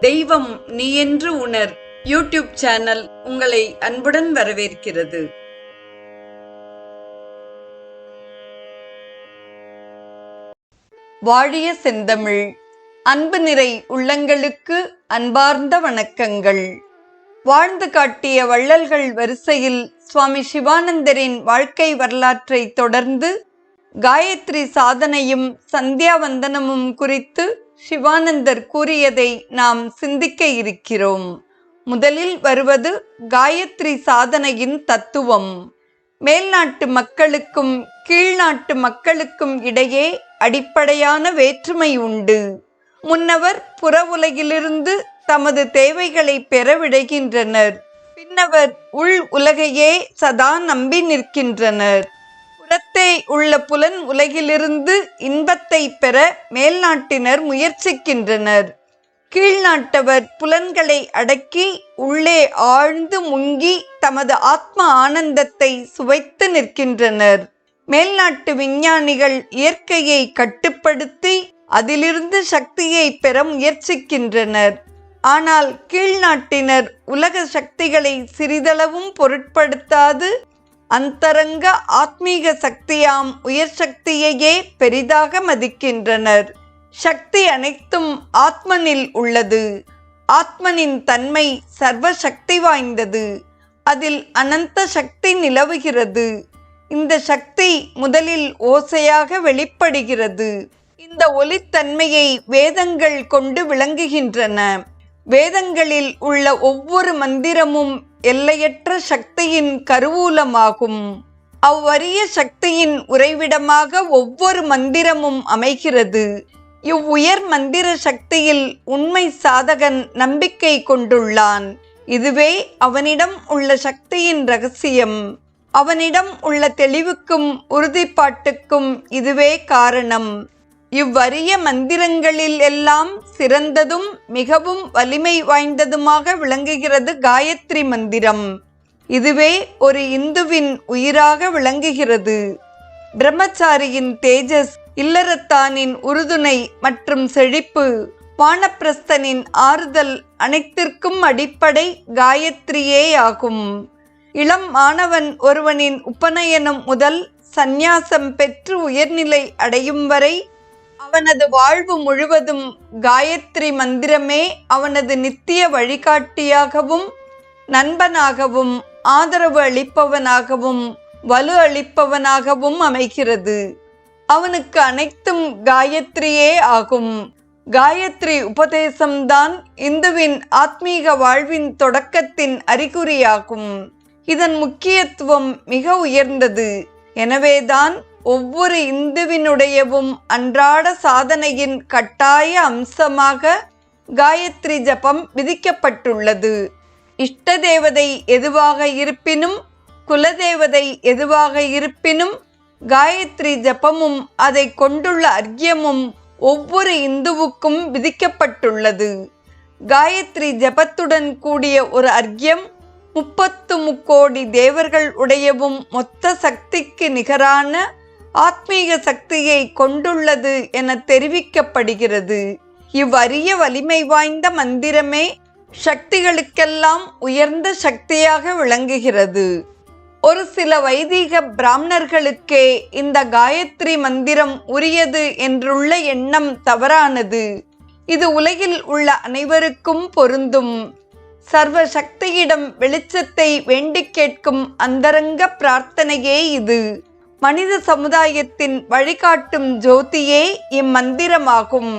தெய்வம் நீ என்று உணர் யூடியூப் சேனல் உங்களை அன்புடன் வரவேற்கிறது. வாழிய செந்தமிழ் அன்பு நிறை உள்ளங்களுக்கு அன்பார்ந்த வணக்கங்கள். வாழ்ந்து காட்டிய வள்ளல்கள் வரிசையில் சுவாமி சிவானந்தரின் வாழ்க்கை வரலாற்றை தொடர்ந்து காயத்ரி சாதனையும் சந்தியாவந்தனமும் குறித்து சிவானந்தர் கூறியதை நாம் சிந்திக்க இருக்கிறோம். முதலில் வருவது காயத்ரி சாதனையின் தத்துவம். மேல்நாட்டு மக்களுக்கும் கீழ்நாட்டு மக்களுக்கும் இடையே அடிப்படையான வேற்றுமை உண்டு. முன்னவர் புற உலகிலிருந்து தமது தேவைகளை பெற விடைகின்றனர். பின்னவர் உள் உலகையே சதா நம்பி நிற்கின்றனர். புறத்தே உள்ள புலன் உலகிலிருந்து இன்பத்தை பெற மேல்நாட்டினர் முயற்சிக்கின்றனர். கீழ்நாட்டவர் புலன்களை அடக்கி உள்ளே ஆழ்ந்து முங்கி தமது ஆத்ம ஆனந்தத்தை சுவைத்து நிற்கின்றனர். மேல்நாட்டு விஞ்ஞானிகள் இயற்கையை கட்டுப்படுத்தி அதிலிருந்து சக்தியை பெற முயற்சிக்கின்றனர். ஆனால் கீழ்நாட்டினர் உலக சக்திகளை சிறிதளவும் பொருட்படுத்தாது அந்தரங்க ஆத்மீக சக்தியாம் உயர் சக்தியையே பெரிதாக மதிக்கின்றனர். சக்தி அனைத்தும் ஆத்மனில் உள்ளது. ஆத்மனின் தன்மை சர்வ சக்தி வாய்ந்தது. அதில் அனந்த சக்தி நிலவுகிறது. இந்த சக்தி முதலில் ஓசையாக வெளிப்படுகிறது. இந்த ஒலித்தன்மையை வேதங்கள் கொண்டு விளங்குகின்றன. வேதங்களில் உள்ள ஒவ்வொரு மந்திரமும் எல்லையற்ற சக்தியின் கருவூலமாகும். அவ்வரிய சக்தியின் உறைவிடமாக ஒவ்வொரு மந்திரமும் அமைகிறது. இவ்வுயர் மந்திர சக்தியில் உண்மை சாதகன் நம்பிக்கை கொண்டுள்ளான். இதுவே அவனிடம் உள்ள சக்தியின் இரகசியம். அவனிடம் உள்ள தெளிவுக்கும் உறுதிப்பாட்டுக்கும் இதுவே காரணம். இவ்வரிய மந்திரங்களில் எல்லாம் சிறந்ததும் மிகவும் வலிமை வாய்ந்ததுமாக விளங்குகிறது காயத்ரி மந்திரம். இதுவே ஒரு இந்துவின் உயிராக விளங்குகிறது. பிரம்மச்சாரியின் தேஜஸ், இல்லறத்தானின் உறுதுணை மற்றும் செழிப்பு, வானப்பிரஸ்தனின் ஆறுதல் அனைத்திற்கும் அடிப்படை காயத்ரியே ஆகும். இளம் மாணவன் ஒருவனின் உபநயனம் முதல் சந்நியாசம் பெற்று உயர்நிலை அடையும் வரை அவனது வாழ்வு முழுவதும் காயத்ரி மந்திரமே அவனது நித்திய வழிகாட்டியாகவும் நண்பனாகவும் ஆதரவு அளிப்பவனாகவும் வலு அளிப்பவனாகவும் அமைகிறது. அவனுக்கு அனைத்தும் காயத்ரியே ஆகும். காயத்ரி உபதேசம்தான் இந்துவின் ஆத்மீக வாழ்வின் தொடக்கத்தின் அறிகுறியாகும். இதன் முக்கியத்துவம் மிக உயர்ந்தது. எனவேதான் ஒவ்வொரு இந்துவினுடையவும் அன்றாட சாதனையின் கட்டாய அம்சமாக காயத்ரி ஜபம் விதிக்கப்பட்டுள்ளது. இஷ்ட தேவதை எதுவாக இருப்பினும் குலதேவதை எதுவாக இருப்பினும் காயத்ரி ஜபமும் அதை கொண்டுள்ள அர்க்கியமும் ஒவ்வொரு இந்துவுக்கும் விதிக்கப்பட்டுள்ளது. காயத்ரி ஜபத்துடன் கூடிய ஒரு அர்க்கியம் 33 கோடி தேவர்கள் உடையவும் மொத்த சக்திக்கு நிகரான ஆத்மீக சக்தியை கொண்டுள்ளது என தெரிவிக்கப்படுகிறது. இவ்வரிய வலிமை வாய்ந்த மந்திரமே சக்திகளுக்கெல்லாம் உயர்ந்த சக்தியாக விளங்குகிறது. ஒரு சில வைதிக பிராமணர்களுக்கே இந்த காயத்ரி மந்திரம் உரியது என்றுள்ள எண்ணம் தவறானது. இது உலகில் உள்ள அனைவருக்கும் பொருந்தும். சர்வ சக்தியிடம் வெளிச்சத்தை வேண்டிக் கேட்கும் அந்தரங்க பிரார்த்தனையே இது. மனித சமுதாயத்தின் வழிகாட்டும் ஜோதியே இம்மந்திரமாகும்.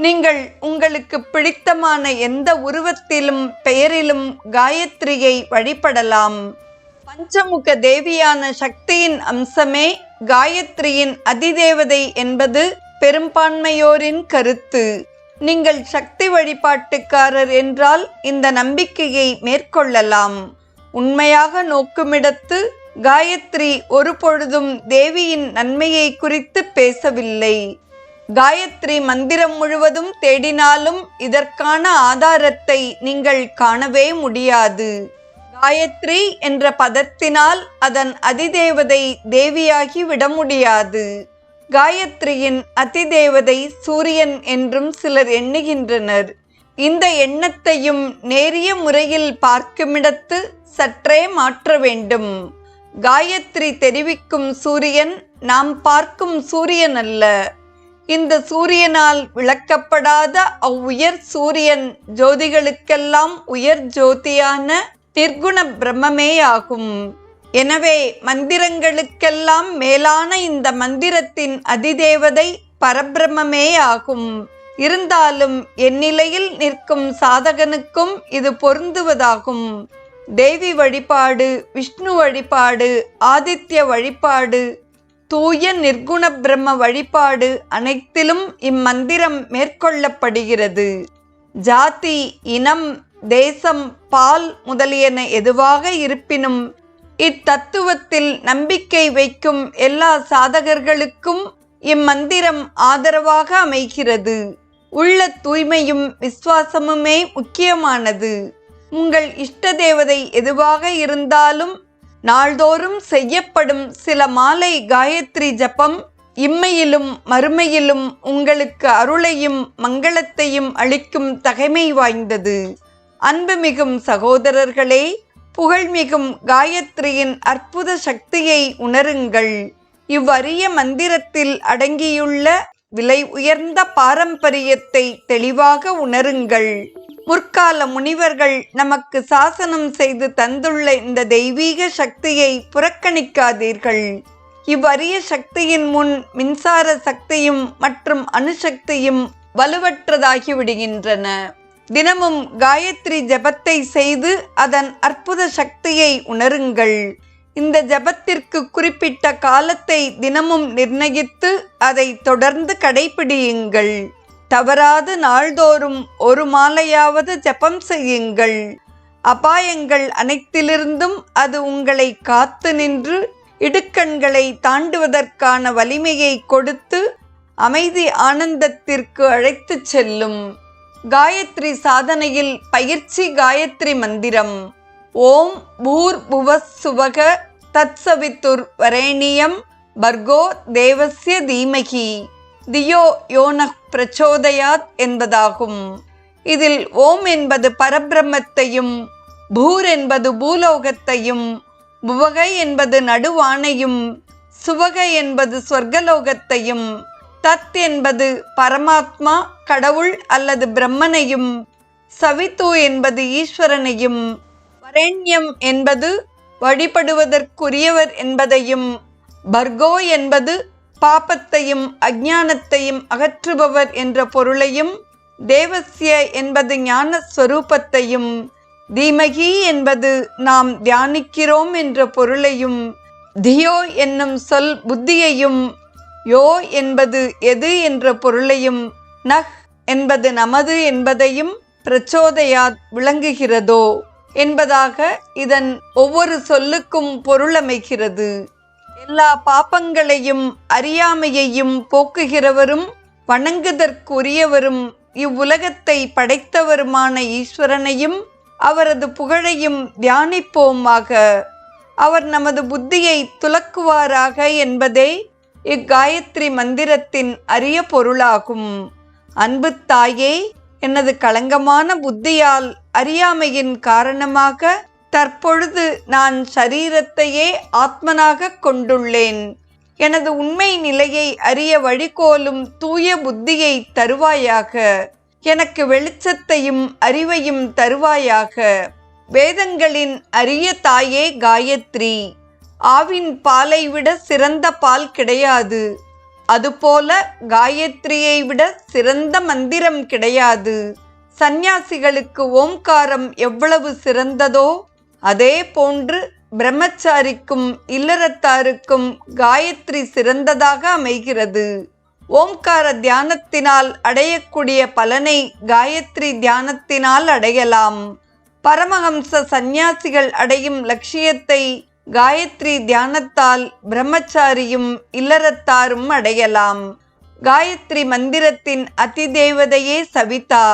நீங்கள் உங்களுக்கு பிடித்தமான எந்த உருவத்திலும் பெயரிலும் காயத்ரியை வழிபடலாம். பஞ்சமுக தேவியான சக்தியின் அம்சமே காயத்ரியின் அதிதேவதை என்பது பெரும்பான்மையோரின் கருத்து. நீங்கள் சக்தி வழிபாட்டுக்காரர் என்றால் இந்த நம்பிக்கையை மேற்கொள்ளலாம். உண்மையாக நோக்குமிடத்து காயத்ரி ஒரு பொழுதும் தேவியின் நன்மையை குறித்து பேசவில்லை. காயத்ரி மந்திரம் முழுவதும் தேடினாலும் இதற்கான ஆதாரத்தை நீங்கள் காணவே முடியாது. காயத்ரி என்ற பதத்தினால் அதன் அதிதேவதை தேவியாகி விட முடியாது. காயத்ரியின் அதிதேவதை சூரியன் என்றும் சிலர் எண்ணுகின்றனர். இந்த எண்ணத்தையும் நேரிய முறையில் பார்க்குமிடத்து சற்றே மாற்ற வேண்டும். காயத்ரி தெரிவிக்கும் சூரியன் நாம் பார்க்கும் சூரியன் அல்ல. இந்த சூரியனால் விளக்கப்படாத அவ்வுயர் சூரியன் ஜோதிகளுக்கெல்லாம் உயர் ஜோதியான நிர்குண பிரம்மமே ஆகும். எனவே மந்திரங்களுக்கெல்லாம் மேலான இந்த மந்திரத்தின் அதிதேவதை பரபிரம்மே ஆகும். இருந்தாலும் எந்நிலையில் நிற்கும் சாதகனுக்கும் இது பொருந்துவதாகும். தேவி வழிபாடு, விஷ்ணு வழிபாடு, ஆதித்ய வழிபாடு, தூய நிர்குண பிரம்ம வழிபாடு அனைத்திலும் இம்மந்திரம் மேற்கொள்ளப்படுகிறது. ஜாதி, இனம், தேசம், பால் முதலியன எதுவாக இருப்பினும் இத்தத்துவத்தில் நம்பிக்கை வைக்கும் எல்லா சாதகர்களுக்கும் இம்மந்திரம் ஆதரவாக அமைகிறது. உள்ள தூய்மையும் விசுவாசமுமே முக்கியமானது. உங்கள் இஷ்ட தேவதை எதுவாக இருந்தாலும் நாள்தோறும் செய்யப்படும் சில மாலை காயத்ரி ஜபம் இம்மையிலும் மறுமையிலும் உங்களுக்கு அருளையும் மங்களத்தையும் அளிக்கும் தகைமை வாய்ந்தது. அன்புமிகும் சகோதரர்களே, புகழ்மிகும் காயத்ரியின் அற்புத சக்தியை உணருங்கள். இவ்வரிய மந்திரத்தில் அடங்கியுள்ள விலை உயர்ந்த பாரம்பரியத்தை தெளிவாக உணருங்கள். முற்கால முனிவர்கள் நமக்கு சாசனம் செய்து தந்துள்ள இந்த தெய்வீக சக்தியை புறக்கணிக்காதீர்கள். இவ்வரிய சக்தியின் முன் மின்சார சக்தியும் மற்றும் அணுசக்தியும் வலுவற்றதாகிவிடுகின்றன. தினமும் காயத்ரி ஜபத்தை செய்து அதன் அற்புத சக்தியை உணருங்கள். இந்த ஜபத்திற்கு குறிப்பிட்ட காலத்தை தினமும் நிர்ணயித்து அதை தொடர்ந்து கடைபிடியுங்கள். தவறாது நாள்தோறும் ஒரு மாலையாவது ஜபம் செய்யுங்கள். அபாயங்கள் அனைத்திலிருந்தும் அது உங்களை காத்து நின்று இடுக்கண்களை தாண்டுவதற்கான வலிமையை கொடுத்து அமைதி ஆனந்தத்திற்கு அழைத்து செல்லும். காயத்ரி சாதனையில் பயிற்சி காயத்ரி மந்திரம். ஓம் பூர் புவஸ்சுவக தத்சவித்துர் வரேணியம் பர்கோ தேவஸ்ய தீமகி தியோ யோனக் பிரச்சோதயாத் என்பதாகும். இதில் ஓம் என்பது பரபிரம்மத்தையும், பூர் என்பது பூலோகத்தையும், புவகை என்பது நடுவானையும், சுவகை என்பது சொர்க்கலோகத்தையும், தத் என்பது பரமாத்மா கடவுள் அல்லது பிரம்மனையும், சவித்து என்பது ஈஸ்வரனையும், வரேண்யம் என்பது வழிபடுவதற்குரியவர் என்பதையும், பர்கோ என்பது பாபத்தையும் அஞ்ஞானத்தையும் அகற்றுபவர் என்ற பொருளையும், தேவஸ்ய என்பது ஞான ஸ்வரூபத்தையும், தீமகி என்பது நாம் தியானிக்கிறோம் என்ற பொருளையும், தியோ என்னும் சொல் புத்தியையும், யோ என்பது எது என்ற பொருளையும், நஹ் என்பது நமது என்பதையும் பிரச்சோதயாத் விளங்குகிறதோ என்பதாக இதன் ஒவ்வொரு சொல்லுக்கும் பொருள் அமைகிறது. எல்லா பாபங்களையும் அறியாமையையும் போக்குகிறவரும் வணங்குதற்குரியவரும் இவ்வுலகத்தை படைத்தவருமான ஈஸ்வரனையும் அவரது புகழையும் தியானிப்போமாக. அவர் நமது புத்தியை துலக்குவாராக என்பதே இக்காயத்ரி மந்திரத்தின் அரிய பொருளாகும். அன்பு தாயே, எனது களங்கமான புத்தியால் அறியாமையின் காரணமாக தற்பொழுது நான் சரீரத்தையே ஆத்மனாக கொண்டுள்ளேன். எனது உண்மை நிலையை அறிய வழிகோலும் தூய புத்தியை தருவாயாக. எனக்கு வெளிச்சத்தையும் அறிவையும் தருவாயாக. வேதங்களின் அரிய தாயே காயத்ரி, ஆவின் பாலை விட சிறந்த பால் கிடையாது. அதுபோல காயத்ரியை விட சிறந்த மந்திரம் கிடையாது. சந்நியாசிகளுக்கு ஓம்காரம் எவ்வளவு சிறந்ததோ அதே போன்று பிரம்மச்சாரிக்கும் இல்லறத்தாருக்கும் காயத்ரி சிறந்ததாக அமைகிறது. ஓம்கார தியானத்தினால் அடையக்கூடிய பலனை காயத்ரி தியானத்தினால் அடையலாம். பரமஹம்ச சந்நியாசிகள் அடையும் லட்சியத்தை காயத்ரி தியானத்தால் பிரம்மச்சாரியும் இல்லறத்தாரும் அடையலாம். காயத்ரி மந்திரத்தின் அதிதேவதையே சவிதா,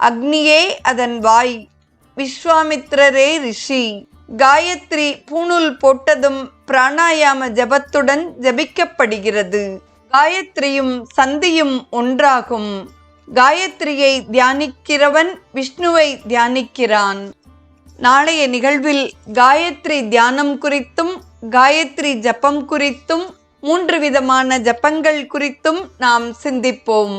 அக்னியே அதன் வாய், விஸ்வாமித்ரரே ரிஷி. காயத்ரி பூணூல் போட்டதும் பிராணாயாம ஜபத்துடன் ஜபிக்கப்படுகிறது. காயத்ரியும் சந்தியும் ஒன்றாகும். காயத்ரியை தியானிக்கிறவன் விஷ்ணுவை தியானிக்கிறான். நாளைய நிகழ்வில் காயத்ரி தியானம் குறித்தும் காயத்ரி ஜபம் குறித்தும் 3 விதமான ஜபங்கள் குறித்தும் நாம் சிந்திப்போம்.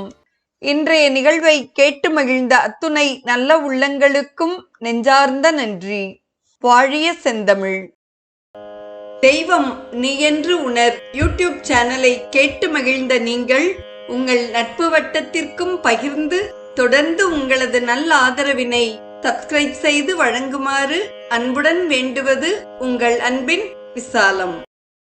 இன்றைய நிகழ்வை கேட்டு மகிழ்ந்த அத்துணை நல்ல உள்ளங்களுக்கும் நெஞ்சார்ந்த நன்றி. வாழிய செந்தமிழ். தெய்வம் நீ என்று உணர் யூடியூப் சேனலை கேட்டு மகிழ்ந்த நீங்கள் உங்கள் நட்பு வட்டத்திற்கும் பகிர்ந்து தொடர்ந்து உங்களது நல்ல ஆதரவினை சப்ஸ்கிரைப் செய்து வழங்குமாறு அன்புடன் வேண்டுவது உங்கள் அன்பின் விசாலம்.